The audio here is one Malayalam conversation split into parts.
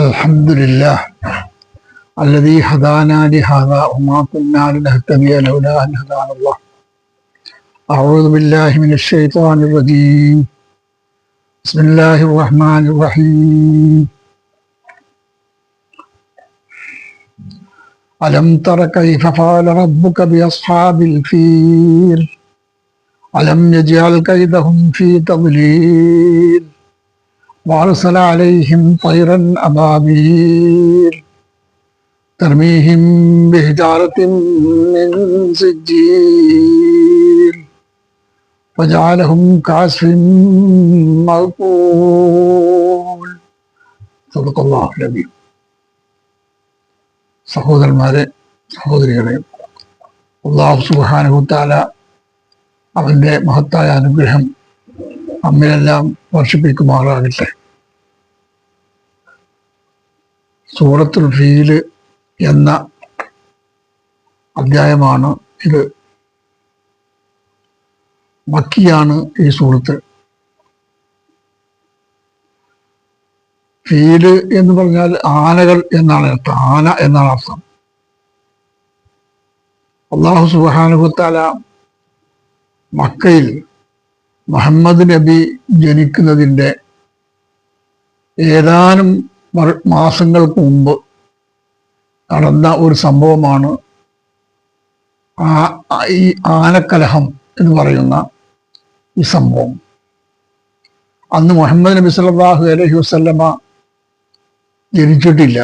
الحمد لله الذي هدانا لهذا وما كنا لنهتدي لولا أن هدانا الله. أعوذ بالله من الشيطان الرجيم. بسم الله الرحمن الرحيم. ألم تر كيف فعل ربك بأصحاب الفيل ألم يجعل كيدهم في تضليل وأرسل عليهم طيرا أبابيل ترميهم بحجارة من سجيل فجعلهم كعصف مأكول. صدق الله العظيم. സഹോദരന്മാരെ, സഹോദരികളെ, അല്ലാഹു സുബ്ഹാനഹു വ തആല അവന്റെ മഹത്തായ അനുഗ്രഹം നമ്മിലെല്ലാം വർഷിപ്പിക്കുമാറാകട്ടെ. സൂറത്തുൽ ഫീൽ എന്ന അധ്യായമാണ് ഇത്. മക്കിയാണ് ഈ സൂറത്ത്. ഫീല് എന്ന് പറഞ്ഞാൽ ആനകൾ എന്നാണ് അർത്ഥം. ആന എന്നാണ് അർത്ഥം. അല്ലാഹു സുബ്ഹാനഹു വ തആല മക്കയിൽ മുഹമ്മദ് നബി ജനിക്കുന്നതിൻ്റെ ഏതാനും മാസങ്ങൾക്ക് മുമ്പ് നടന്ന ഒരു സംഭവമാണ് ഈ ആനക്കലഹം എന്ന് പറയുന്ന ഈ സംഭവം. അന്ന് മുഹമ്മദ് നബി സല്ലല്ലാഹു അലൈഹി വസല്ലമ ജനിച്ചിട്ടില്ല.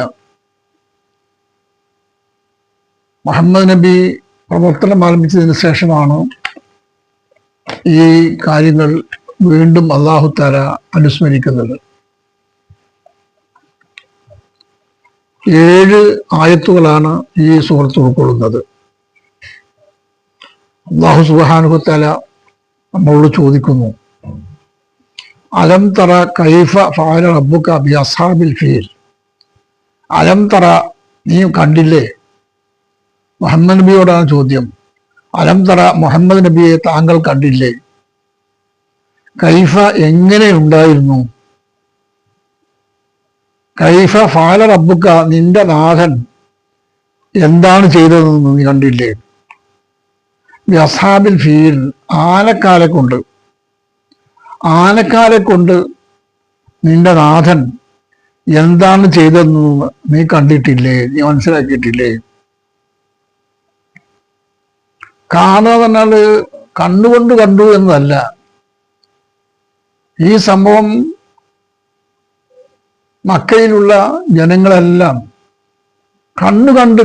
മുഹമ്മദ് നബി പ്രവർത്തനം ആരംഭിച്ചതിന് ശേഷമാണ് ഈ കാര്യങ്ങൾ വീണ്ടും അല്ലാഹു തആല അനുസ്മരിക്കുന്നത്. 7 ആയത്തുകളാണ് ഈ സൂറത്ത് ഉൾക്കൊള്ളുന്നത്. അല്ലാഹു സുബ്ഹാനഹു വ തആല നമ്മളോട് ചോദിക്കുന്നു, അലം തറ കൈഫ ഫഅല റബ്ബുക ബി അസ്ഹാബിൽ ഫീൽ. അലം തറ, നീ കണ്ടില്ലേ? മുഹമ്മദ് നബിയോടാണ് ചോദ്യം. അലം തറ, മുഹമ്മദ് നബിയെ താങ്കൾ കണ്ടില്ലേ? കൈഫ, എങ്ങനെയുണ്ടായിരുന്നു? കൈഫ ഫഅല റബ്ബുക, നിന്റെ നാഥൻ എന്താണ് ചെയ്തതെന്ന് നീ കണ്ടില്ലേ? അസ്ഹാബിൽ ഫീൽ, ആനക്കാലെ കൊണ്ട് നിന്റെ നാഥൻ എന്താണ് ചെയ്തതെന്ന് നീ കണ്ടിട്ടില്ലേ? നീ മനസ്സിലാക്കിയിട്ടില്ലേ? കാണുക പറഞ്ഞാൽ കണ്ണുകൊണ്ട് കണ്ടു എന്നതല്ല. ഈ സംഭവം മക്കയിലുള്ള ജനങ്ങളെല്ലാം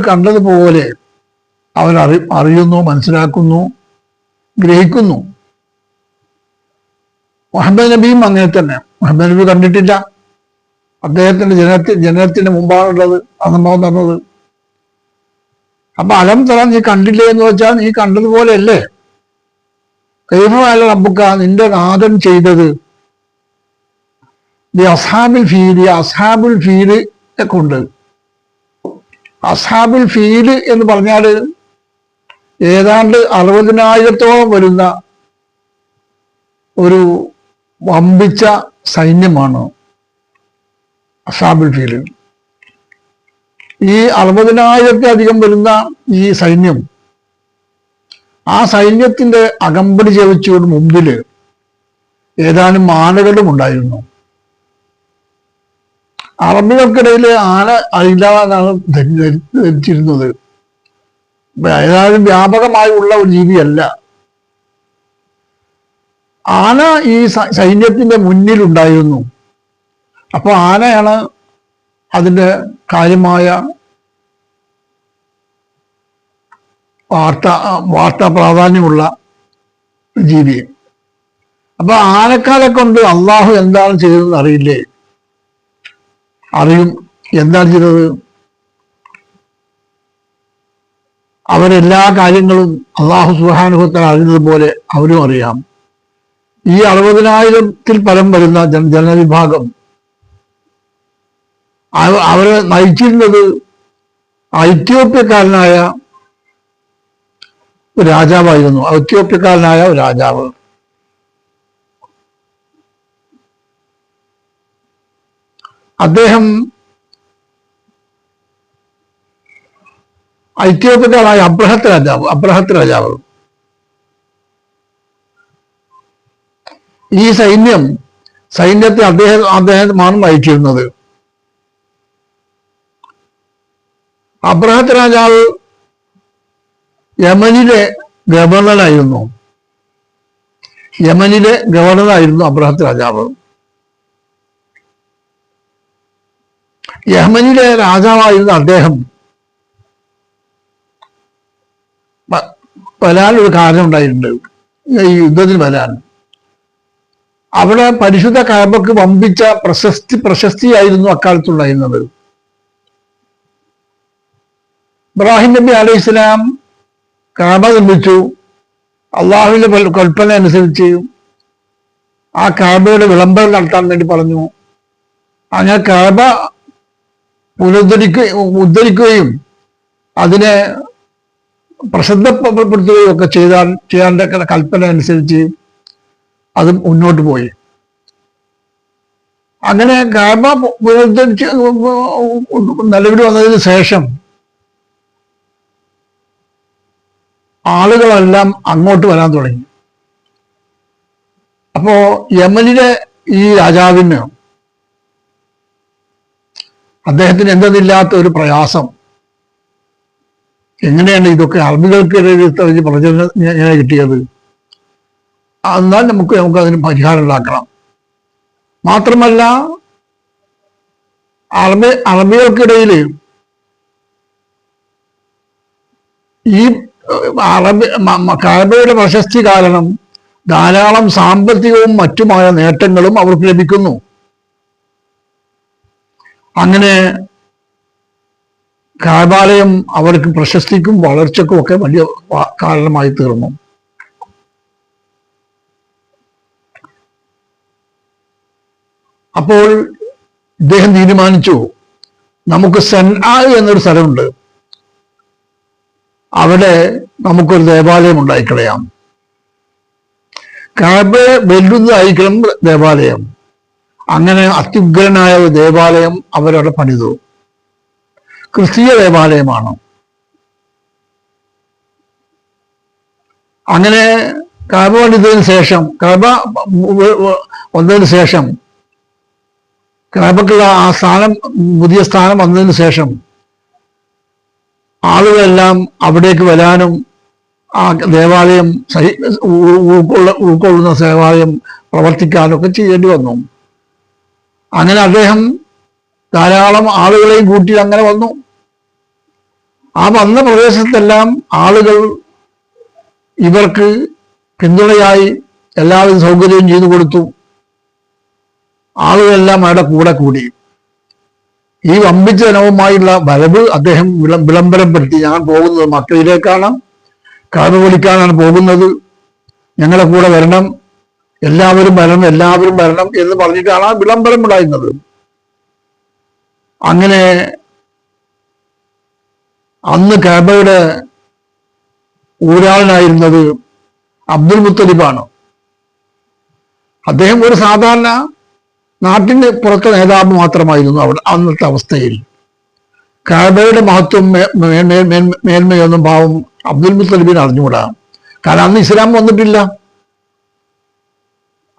കണ്ടതുപോലെ അവർ അറിയുന്നു, മനസ്സിലാക്കുന്നു, ഗ്രഹിക്കുന്നു. മുഹമ്മദ് നബിയും അങ്ങനെ തന്നെ. മുഹമ്മദ് നബി കണ്ടിട്ടില്ല. അദ്ദേഹത്തിന്റെ ജനനത്തിന് മുമ്പാണുള്ളത് ആ സംഭവം നടന്നത്. അപ്പൊ അലം തറ, നീ കണ്ടില്ലേ എന്ന് വെച്ചാൽ നീ കണ്ടതുപോലെയല്ലേ കൈഫ ഫഅല റബ്ബുക, നിന്റെ നാഥൻ ചെയ്തത്. അസ്ഹാബുൽ ഫീല്, അസ്ഹാബുൽ ഫീല് കൊണ്ട്. അസ്ഹാബുൽ ഫീല് എന്ന് പറഞ്ഞാൽ ഏതാണ്ട് 60,000-ഓളം വരുന്ന ഒരു വമ്പിച്ച സൈന്യമാണ് അസ്ഹാബുൽ ഫീല്. ഈ 60,000-ലധികം വരുന്ന ഈ സൈന്യം, ആ സൈന്യത്തിന്റെ അകമ്പടി ജപിച്ചുകൊണ്ട് മുമ്പില് ഏതാനും ആനകളും ഉണ്ടായിരുന്നു. അറബികൾക്കിടയിൽ ആന അറിയില്ല എന്നാണ് ധരിച്ചിരുന്നത്. ഏതായാലും വ്യാപകമായി ഉള്ള ഒരു ജീവിയല്ല ആന. ഈ സൈന്യത്തിന്റെ മുന്നിലുണ്ടായിരുന്നു. അപ്പൊ ആനയാണ് അതിൻ്റെ കാര്യമായ വാർത്താ പ്രാധാന്യമുള്ള ജീവി. അപ്പൊ ആനക്കാരെ കൊണ്ട് അള്ളാഹു എന്താണ് ചെയ്തതെന്ന് അറിയില്ലേ? അറിയും. എന്താണ് ചെയ്തത്? അവരെല്ലാ കാര്യങ്ങളും അള്ളാഹു സുബ്ഹാനഹു വ തആല അറിയുന്നത് പോലെ അവരും അറിയാം. ഈ 60,000-ൽ പരം വരുന്ന ജനവിഭാഗം അവരെ നയിച്ചിരുന്നത് എത്യോപ്യക്കാരനായ ഒരു രാജാവായിരുന്നു. എത്യോപ്യക്കാരനായ ഒരു രാജാവ്. അദ്ദേഹം ഐത്യോപ്യക്കാരായ അബ്രഹത്ത് രാജാവ് ഈ സൈന്യത്തെ അദ്ദേഹമാണ് നയിച്ചിരുന്നത്. അബ്രഹത്ത് രാജാവ് യമനിലെ ഗവർണറായിരുന്നു. അബ്രഹത്ത് രാജാവ്. യമനിലെ രാജാവായിരുന്ന അദ്ദേഹം വരാനൊരു കാരണം ഉണ്ടായിട്ടുണ്ട്. ഈ യുദ്ധത്തിന് വരാൻ അവിടെ പരിശുദ്ധ കഅബക്ക് വമ്പിച്ച പ്രശസ്തിയായിരുന്നു അക്കാലത്തുണ്ടായിരുന്നത്. ഇബ്രാഹിം നബി അലൈഹി ഇസ്ലാം കഅബ നിർമ്മിച്ചു. അള്ളാഹുവിന്റെ കൽപ്പന അനുസരിച്ച് ആ കഅബയുടെ വിളംബരം നടത്താൻ വേണ്ടി പറഞ്ഞു. അങ്ങനെ കഅബ ഉദ്ധരിക്കുകയും അതിനെ പ്രസിദ്ധപ്പെടുത്തുകയും ഒക്കെ ചെയ്യാൻ കൽപ്പന അനുസരിച്ച് അത് മുന്നോട്ട് പോയി. അങ്ങനെ കഅബ പുനരുദ്ധരിച്ച് നിലവിൽ വന്നതിന് ശേഷം ആളുകളെല്ലാം അങ്ങോട്ട് വരാൻ തുടങ്ങി. അപ്പോ യമനിലെ ഈ രാജാവിന് അദ്ദേഹത്തിന് എന്തെന്നില്ലാത്ത ഒരു പ്രയാസം. എങ്ങനെയാണ് ഇതൊക്കെ അറബികൾക്കിടയിൽ പ്രചരണം എങ്ങനെ കിട്ടിയത്? എന്നാൽ നമുക്ക് അതിന് പരിഹാരം ഉണ്ടാക്കണം. മാത്രമല്ല അറബികൾക്കിടയിൽ ഈ കഅബയുടെ പ്രശസ്തി കാരണം ധാരാളം സാമ്പത്തികവും മറ്റുമായ നേട്ടങ്ങളും അവർക്ക് ലഭിക്കുന്നു. അങ്ങനെ കഅബാലയം അവർക്ക് പ്രശസ്തിക്കും വളർച്ചയ്ക്കും ഒക്കെ വലിയ കാരണമായി തീർന്നു. അപ്പോൾ ഇദ്ദേഹം തീരുമാനിച്ചു, നമുക്ക് സൻആ എന്നൊരു സ്ഥലമുണ്ട്, അവിടെ നമുക്കൊരു ദേവാലയം ഉണ്ടായിക്കളയാം. കഅബയെ വെല്ലുന്നതായിരിക്കണം ദേവാലയം. അങ്ങനെ അത്യുഗ്രനായ ഒരു ദേവാലയം അവരവിടെ പണിതു. ക്രിസ്തീയ ദേവാലയമാണ്. അങ്ങനെ കഅബ പണിതതിന് ശേഷം, കഅബ വന്നതിന് ശേഷം, കഅബക്കുള്ള ആ പുതിയ സ്ഥാനം വന്നതിന് ശേഷം ആളുകളെല്ലാം അവിടേക്ക് വരാനും ആ ദേവാലയം ഉൾക്കൊള്ളുന്ന ദേവാലയം പ്രവർത്തിക്കാനും ഒക്കെ ചെയ്യേണ്ടി വന്നു. അങ്ങനെ അദ്ദേഹം ധാരാളം ആളുകളെയും കൂട്ടി അങ്ങനെ വന്നു. ആ വന്ന പ്രദേശത്തെല്ലാം ആളുകൾ ഇവർക്ക് പിന്തുണയായി എല്ലാവിധ സൗകര്യവും ചെയ്തു കൊടുത്തു. ആളുകളെല്ലാം അവിടെ കൂടെ കൂടി. ഈ വമ്പിച്ച ജനവുമായുള്ള വരവ് അദ്ദേഹം വിളംബരപ്പെടുത്തി. ഞാൻ പോകുന്നത് മക്കയിലേക്കാണ്, കഅബ പൊളിക്കാനാണ് പോകുന്നത്, ഞങ്ങളെ കൂടെ വരണം, എല്ലാവരും വരണം എന്ന് പറഞ്ഞിട്ടാണ് ആ വിളംബരം ഉണ്ടായിരുന്നത്. അങ്ങനെ അന്ന് കഅബയുടെ ഊരാളനായിരുന്നത് അബ്ദുൽ മുത്തലിബാണ്. അദ്ദേഹം ഒരു സാധാരണ നാട്ടിന് പുറത്തെ നേതാവ് മാത്രമായിരുന്നു അവിടെ അന്നത്തെ അവസ്ഥയിൽ. കഅബയുടെ മഹത്വം മേന്മയൊന്നും പാവം അബ്ദുൽ മുത്തലിബിന് അറിഞ്ഞുകൂടാ. കാരണം അന്ന് ഇസ്ലാം വന്നിട്ടില്ല.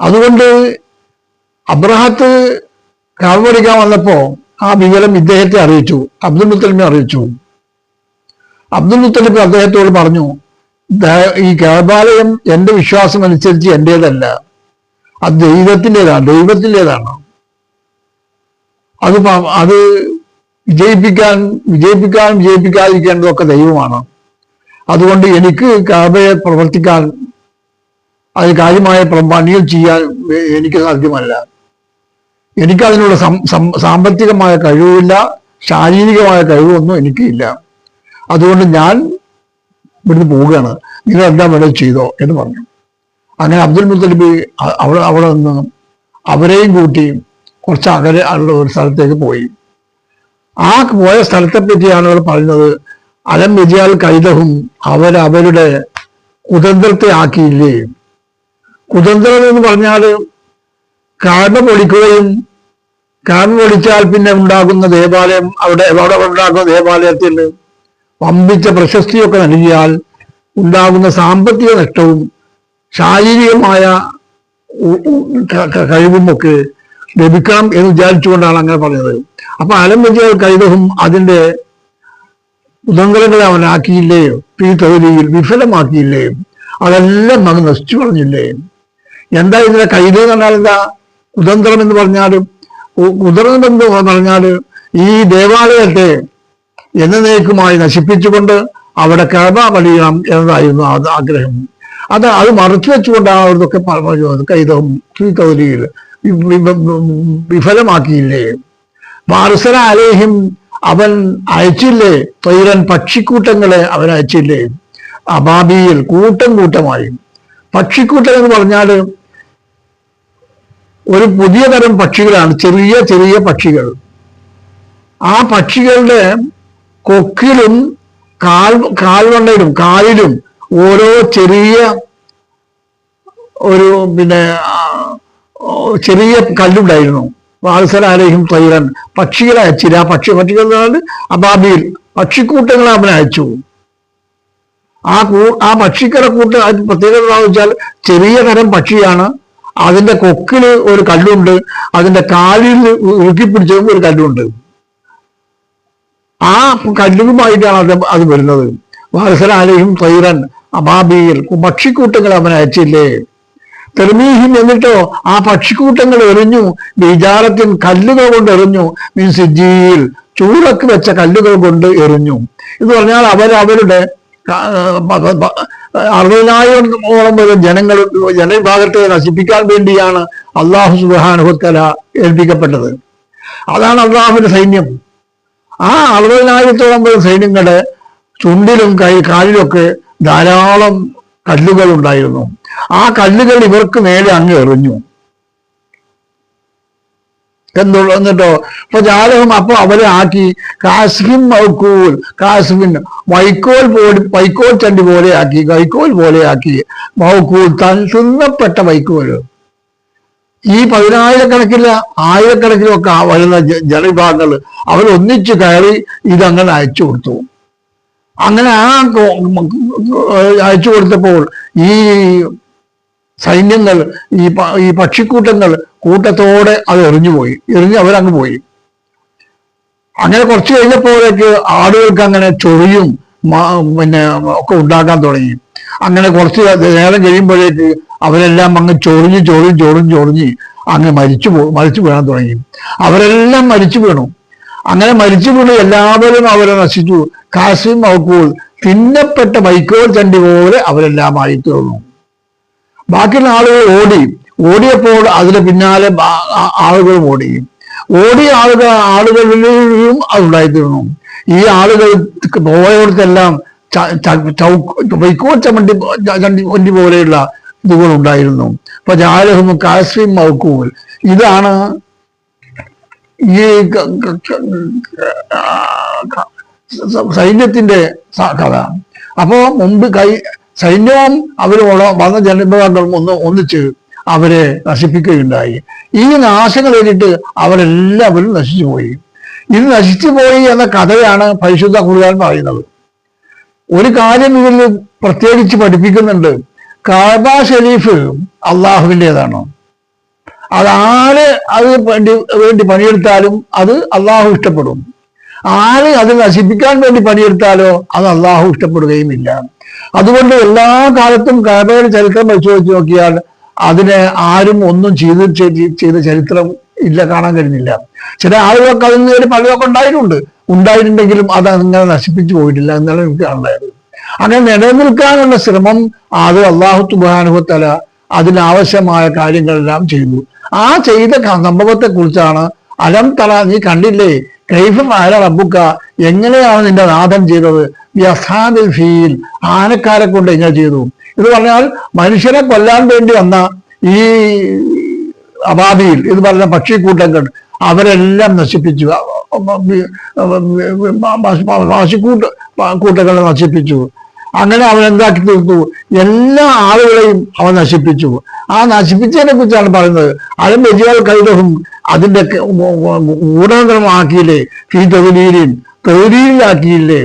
അതുകൊണ്ട് അബ്രഹത്ത് കഅബ പഠിക്കാൻ വന്നപ്പോ ആ വിവരം ഇദ്ദേഹത്തെ അറിയിച്ചു, അബ്ദുൽ മുത്തലിബിനെ അറിയിച്ചു. അബ്ദുൽ മുത്തലിബ് അദ്ദേഹത്തോട് പറഞ്ഞു, ഈ കഅബാലയം എന്റെ വിശ്വാസം അനുസരിച്ച് എന്റേതല്ല, അത് ദൈവത്തിൻ്റെതാണ്. അത് വിജയിപ്പിക്കാതിരിക്കേണ്ടതൊക്കെ ദൈവമാണ്. അതുകൊണ്ട് എനിക്ക് കഅബയെ പ്രവർത്തിക്കാൻ, അത് കാര്യമായ പണികൾ ചെയ്യാൻ എനിക്ക് സാധ്യമല്ല. എനിക്കതിനുള്ള സാമ്പത്തികമായ കഴിവില്ല, ശാരീരികമായ കഴിവൊന്നും എനിക്കില്ല. അതുകൊണ്ട് ഞാൻ ഇവിടുന്ന് പോവുകയാണ്, നിങ്ങൾ എന്താ വേണ്ടത് ചെയ്തോ എന്ന് പറഞ്ഞു. അങ്ങനെ അബ്ദുൽ മുത്തലിബ് അവിടെ നിന്ന് അവരെയും കൂട്ടി കുറച്ച് അകലെ ഉള്ള ഒരു സ്ഥലത്തേക്ക് പോയി. ആ പോയ സ്ഥലത്തെ പറ്റിയാണ് അവർ പറയുന്നത്, അലം വിജയാൽ കൈതഹും, അവരുടെ കുതന്ത്രത്തെ ആക്കിയില്ലേ. കുതന്ത്രം എന്ന് പറഞ്ഞാൽ കഅബ പൊളിക്കുകയും, കഅബ പൊളിച്ചാൽ പിന്നെ ഉണ്ടാകുന്ന ദേവാലയം, അവിടെ ഉണ്ടാകുന്ന ദേവാലയത്തിൽ വമ്പിച്ച പ്രശസ്തിയൊക്കെ നൽകിയാൽ ഉണ്ടാകുന്ന സാമ്പത്തിക നഷ്ടവും ശാരീരികമായ കഴിവുമൊക്കെ ലഭിക്കണം എന്ന് വിചാരിച്ചുകൊണ്ടാണ് അങ്ങനെ പറഞ്ഞത്. അപ്പൊ അലം വെച്ചാൽ കൈതവും അതിന്റെ ഉദങ്കലങ്ങളെ അവനാക്കിയില്ലേ, ഈ തൊഴിലിൽ വിഫലമാക്കിയില്ലേ, അതെല്ലാം അങ്ങ് നശിച്ചു കളഞ്ഞില്ലേ. എന്താ ഇതിന്റെ കൈത് എന്ന് പറഞ്ഞാൽ എന്താ? കുതന്ത്രം എന്ന് പറഞ്ഞാലും കുതന്ത്രം എന്ന് പറഞ്ഞാല് ഈ ദേവാലയത്തെ എന്നേക്കുമായി നശിപ്പിച്ചുകൊണ്ട് അവിടെ കഅബ പണിയണം എന്നതായിരുന്നു ആഗ്രഹം. അത് മറച്ചു വെച്ചുകൊണ്ടാണ് അവർക്കൊക്കെ പറഞ്ഞത്. കൈതവും ഈ തൊഴിലിൽ വിഫലമാക്കിയില്ലേ. വാർസല അലേഹിം അവൻ അയച്ചില്ലേ, തൊയ്രൻ പക്ഷിക്കൂട്ടങ്ങളെ അവൻ അയച്ചില്ലേ, അബാബിയിൽ കൂട്ടം കൂട്ടമായി. പക്ഷിക്കൂട്ടം എന്ന് പറഞ്ഞാല് ഒരു പുതിയ തരം പക്ഷികളാണ്, ചെറിയ ചെറിയ പക്ഷികൾ. ആ പക്ഷികളുടെ കൊക്കിലും കാൽവണ്ണയിലും കാലിലും ഓരോ ചെറിയ ഒരു ചെറിയ കല്ലുണ്ടായിരുന്നു. വാത്സലാലേഹിം തൈറൻ പക്ഷികളെ അയച്ചില്ല. പക്ഷികൾ അബാബിയിൽ പക്ഷിക്കൂട്ടങ്ങളെ അവൻ അയച്ചു. ആ പക്ഷികളെ കൂട്ടം പ്രത്യേകത എന്താണെന്ന് വെച്ചാൽ ചെറിയ തരം പക്ഷിയാണ്. അതിന്റെ കൊക്കില് ഒരു കല്ലുണ്ട്, അതിന്റെ കാലിൽ ഉരുക്കിപ്പിടിച്ചതും ഒരു കല്ലുണ്ട്. ആ കല്ലുമായിട്ടാണ് അത് വരുന്നത്. വാത്സലാലേഹിം തൈറൻ അബാബിയിൽ പക്ഷിക്കൂട്ടങ്ങളെ അവൻ അയച്ചില്ലേ. തെർമീഹിം എന്നിട്ടോ ആ പക്ഷിക്കൂട്ടങ്ങൾ എറിഞ്ഞു, വിചാരത്തിൻ കല്ലുകൾ കൊണ്ട് എറിഞ്ഞു, സിജ്ജീൽ ചൂടക്ക് വെച്ച കല്ലുകൾ കൊണ്ട് എറിഞ്ഞു. എന്ന് പറഞ്ഞാൽ അവരുടെ 60,000-ഓളം വരെ ജനവിഭാഗത്തെ നശിപ്പിക്കാൻ വേണ്ടിയാണ് അള്ളാഹു സുബ്ഹാനഹു വ തആല ഏൽപ്പിക്കപ്പെട്ടത്. അതാണ് അള്ളാഹുവിന്റെ സൈന്യം. ആ 60,000-ഓളം വരെ സൈന്യങ്ങളുടെ ചുണ്ടിലും കാലിലൊക്കെ ധാരാളം കല്ലുകൾ ഉണ്ടായിരുന്നു. ആ കല്ലുകൾ ഇവർക്ക് മേലെ അങ്ങ് എറിഞ്ഞു. എന്നിട്ടോ അപ്പൊ ജാലഹം അപ്പൊ അവരെ ആക്കി കാസ്ഫിൻ മൗക്കൂൽ, കാസ്ഫിൻ വൈക്കോൽ ചണ്ടി പോലെ ആക്കി, വൈക്കോൽ പോലെ ആക്കി. മൗക്കൂൽ തിന്നപ്പെട്ട വൈക്കോല്. ഈ 10,000-കണക്കിലും ഒക്കെ വരുന്ന ജനവിഭാഗങ്ങൾ അവർ ഒന്നിച്ചു കയറി ഇതങ്ങനെ അയച്ചു കൊടുത്തു. അങ്ങനെ അയച്ചു കൊടുത്തപ്പോൾ ഈ സൈന്യങ്ങൾ ഈ പക്ഷിക്കൂട്ടങ്ങൾ കൂട്ടത്തോടെ അത് എറിഞ്ഞ് അവരങ്ങ് പോയി. അങ്ങനെ കുറച്ച് കഴിഞ്ഞപ്പോഴേക്ക് ആടുകൾക്ക് അങ്ങനെ ചൊറിയും ഒക്കെ ഉണ്ടാക്കാൻ തുടങ്ങി. അങ്ങനെ കുറച്ച് നേരം കഴിയുമ്പോഴേക്ക് അവരെല്ലാം അങ്ങ് ചൊറിഞ്ഞ് അങ്ങ് മരിച്ചു വീഴാൻ തുടങ്ങി. അവരെല്ലാം മരിച്ചു വീണു. അങ്ങനെ മരിച്ചു വീണ് എല്ലാവരും അവരെ നശിച്ചു. കാസിം മൗക്കൂൽ തിന്നപ്പെട്ട വൈക്കോൽ ചണ്ടി പോലെ അവരെല്ലാം ആയി തീർന്നു. ബാക്കിയുള്ള ആളുകൾ ഓടിയപ്പോൾ അതിന് പിന്നാലെ ആളുകളും ഓടിയ ആളുകളിലും അതുണ്ടായിത്തീർന്നു. ഈ ആളുകൾ പോയവർക്കെല്ലാം വൈക്കോൽ ചണ്ടി പോലെയുള്ള ഇതുകൾ ഉണ്ടായിരുന്നു. അപ്പൊ ജാലഹും കാസ്ഫിൻ മൗക്കൂൽ. ഇതാണ് ഈ സൈന്യത്തിന്റെ കഥ. അപ്പോ മുമ്പ് സൈന്യവും അവരോട് വന്ന ജനവിഭാഗങ്ങളും ഒന്നിച്ച് അവരെ നശിപ്പിക്കുകയുണ്ടായി. ഈ നാശങ്ങൾ കഴിഞ്ഞിട്ട് അവരെല്ലാവരും നശിച്ചുപോയി. ഇത് നശിച്ചുപോയി എന്ന കഥയാണ് പരിശുദ്ധ ഖുർആൻ പറയുന്നത്. ഒരു കാര്യം ഇതിൽ പ്രത്യേകിച്ച് പഠിപ്പിക്കുന്നുണ്ട്. കഅബ ഷരീഫ് അള്ളാഹുവിൻ്റെതാണ്. അതാര് അത് വേണ്ടി പണിയെടുത്താലും അത് അള്ളാഹു ഇഷ്ടപ്പെടും. ആര് അത് നശിപ്പിക്കാൻ വേണ്ടി പണിയെടുത്താലോ അത് അള്ളാഹു ഇഷ്ടപ്പെടുകയുമില്ല. അതുകൊണ്ട് എല്ലാ കാലത്തും കഅബയുടെ ചരിത്രം പരിശോധിച്ച് നോക്കിയാൽ അതിനെ ആരും ഒന്നും ചെയ്ത ചരിത്രം ഇല്ല, കാണാൻ കഴിഞ്ഞില്ല. ചില ആളുകൾക്ക് അതിന് ഒരു പലതൊക്കെ ഉണ്ടായിട്ടുണ്ടെങ്കിലും അത് അങ്ങനെ നശിപ്പിച്ചു പോയിട്ടില്ല എന്നാണ് എനിക്ക് കാണുന്നത്. അങ്ങനെ നിലനിൽക്കാനുള്ള ശ്രമം അത് അള്ളാഹു സുബ്ഹാനഹു വ തആല അതിനാവശ്യമായ കാര്യങ്ങളെല്ലാം ചെയ്തു. ആ ചെയ്ത സംഭവത്തെ കുറിച്ചാണ് അലം തറ, നീ കണ്ടില്ലേ, കൈഫ ഫഅല റബ്ബുക, എങ്ങനെയാണ് നിന്റെ നാഥൻ ചെയ്തത്, ബിഅസ്ഹാബിൽ ഫീൽ, ആനക്കാരെ കൊണ്ട് എങ്ങനെ ചെയ്തു. ഇത് പറഞ്ഞാൽ മനുഷ്യനെ കൊല്ലാൻ വേണ്ടി വന്ന ഈ അബാബിയിൽ ഇത് പറഞ്ഞ പക്ഷിക്കൂട്ടങ്ങൾ അവരെല്ലാം നശിപ്പിച്ചു. കൂട്ടങ്ങളെ നശിപ്പിച്ചു. അങ്ങനെ അവൻ എന്താക്കി തീർത്തു, എല്ലാ ആളുകളെയും അവൻ നശിപ്പിച്ചു. ആ നശിപ്പിച്ചതിനെ കുറിച്ചാണ് പറയുന്നത്. അലം യജ്അൽ കൈദഹും, അതിന്റെ ഗൂഢതന്ത്രമാക്കിയില്ലേ, ഫീ തദ്ലീലിൻ, തദ്ലീലിലാക്കിയില്ലേ,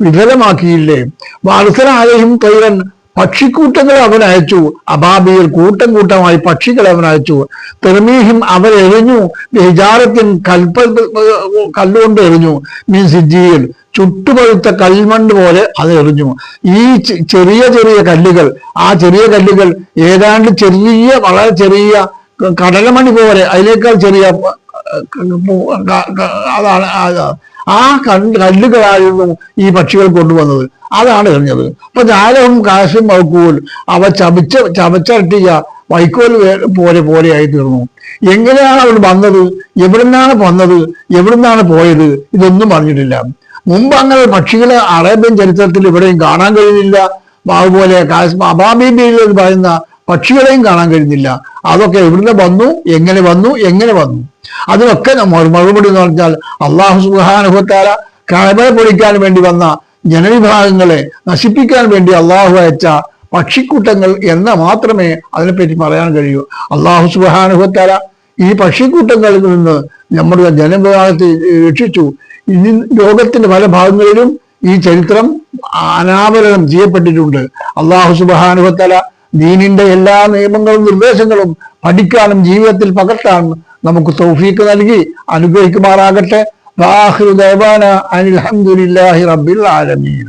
വിഫലമാക്കിയില്ലേ? വാർസലായും തൈരൻ പക്ഷിക്കൂട്ടങ്ങളെ അവൻ അയച്ചു, അബാബിയിൽ കൂട്ടം കൂട്ടമായി പക്ഷികളെ അവൻ അയച്ചു. തെർമീഹിം അവരെറിഞ്ഞു, ഹിജാറത്തിൻ കല്ലുകൊണ്ട് എറിഞ്ഞു, മീൻ സിജ്ജിയിൽ ചുട്ടുപഴുത്ത കൽമണ്ണ് പോലെ അത് എറിഞ്ഞു. ഈ ചെറിയ ചെറിയ കല്ലുകൾ, ആ ചെറിയ കല്ലുകൾ ഏതാണ്ട് ചെറിയ വളരെ ചെറിയ കടലമണി പോലെ, അതിനേക്കാൾ ചെറിയ അതാണ് ആ കല്ലുകളായിരുന്നു ഈ പക്ഷികൾ കൊണ്ടുവന്നത്. അതാണ് എറിഞ്ഞത്. അപ്പൊ ജാലവും കാശും വൗക്കൂൽ, അവ ചവച്ചട്ടിയ വൈക്കോൽ പോലെയായി തീർന്നു. എങ്ങനെയാണ് അവർ വന്നത്, എവിടുന്നാണ് വന്നത്, എവിടുന്നാണ് പോയത്, ഇതൊന്നും പറഞ്ഞിട്ടില്ല. മുമ്പ് അങ്ങനെ പക്ഷികളെ അറേബ്യൻ ചരിത്രത്തിൽ ഇവിടെയും കാണാൻ കഴിയുന്നില്ല. അതുപോലെ അബാബീബിയിൽ പറയുന്ന പക്ഷികളെയും കാണാൻ കഴിയുന്നില്ല. അതൊക്കെ എവിടുന്ന് വന്നു, എങ്ങനെ വന്നു, അതിനൊക്കെ മറുപടി എന്ന് പറഞ്ഞാൽ അള്ളാഹു സുബ്ഹാനഹു വ തആല കഅബയെ പൊളിക്കാൻ വേണ്ടി വന്ന ജനവിഭാഗങ്ങളെ നശിപ്പിക്കാൻ വേണ്ടി അള്ളാഹു അയച്ച പക്ഷിക്കൂട്ടങ്ങൾ എന്ന് മാത്രമേ അതിനെപ്പറ്റി പറയാൻ കഴിയൂ. അള്ളാഹു സുബ്ഹാനഹു വ തആല ഈ പക്ഷിക്കൂട്ടങ്ങളിൽ നിന്ന് നമ്മുടെ ജനവിഭാഗത്തെ രക്ഷിച്ചു. ഇനി ലോകത്തിന്റെ പല ഭാഗങ്ങളിലും ഈ ചരിത്രം അനാവരണം ചെയ്യപ്പെട്ടിട്ടുണ്ട്. അള്ളാഹു സുബ്ഹാനഹു വ തആല ദീനിന്റെ എല്ലാ നിയമങ്ങളും നിർദ്ദേശങ്ങളും പഠിക്കാനും ജീവിതത്തിൽ പകർത്താനും നമുക്ക് തൗഫീക്ക് നൽകി അനുഗ്രഹിക്കുമാറാകട്ടെ. വാഹിറു ദഅവാന അനിൽ ഹംദുലില്ലാഹി റബ്ബിൽ ആലമീൻ.